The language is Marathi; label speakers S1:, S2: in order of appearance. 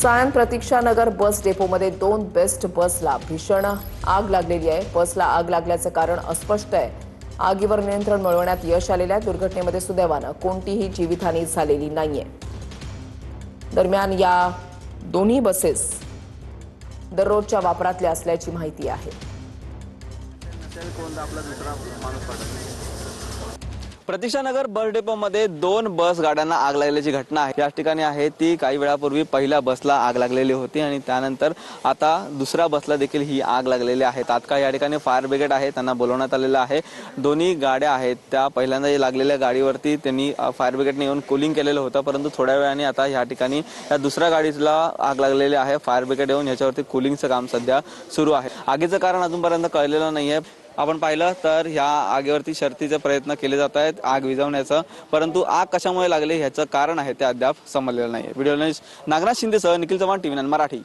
S1: सायन प्रतीक्षानगर बस डेपोमध्ये 2 बेस्ट बसला भीषण आग लागलेली आहे। बसला आग लागल्याचं कारण अस्पष्ट आहे। आगीवर नियंत्रण मिळवण्यात यश आलेल्या दुर्घटनेमध्ये सुदैवानं कोणतीही जीवितहानी झालेली नाहीये। दरम्यान या दोन्ही बसेस दररोजच्या वापरातल्या असल्याची माहिती आहे।
S2: प्रतीक्षानगर बस डेपोमध्ये 2 बस गाड्यांना आग लागल्याची घटना आहे। या ठिकाणी आहे ती काही वेळापूर्वी पहिल्या बसला आग लागलेली होती आणि त्यानंतर आता दुसऱ्या बसला देखील ही आग लागलेली आहे। तात्काळ या ठिकाणी फायर ब्रिगेड आहे, त्यांना बोलवण्यात आलेलं आहे। दोन्ही गाड्या आहेत त्या पहिल्यांदा लागलेल्या गाडीवरती त्यांनी फायर ब्रिगेडने येऊन कूलिंग केलेलं होतं, परंतु थोड्या वेळाने आता या ठिकाणी या दुसऱ्या गाडीला आग लागलेली आहे। फायर ब्रिगेड येऊन याच्यावरती कूलिंगचं काम सध्या सुरू आहे। आगीचं कारण अजूनपर्यंत कळलेलं नाहीये। आपण पाहिलं तर ह्या आगीवरती शर्थीचे प्रयत्न केले जात आहेत आग विझवण्याचं, परंतु आग कशामुळे लागली ह्याचं कारण आहे ते अद्याप समजलेलं नाही। व्हिडिओ जर्नलिस्ट नागराज शिंदेसह निखिल चव्हाण, TV9 मराठी।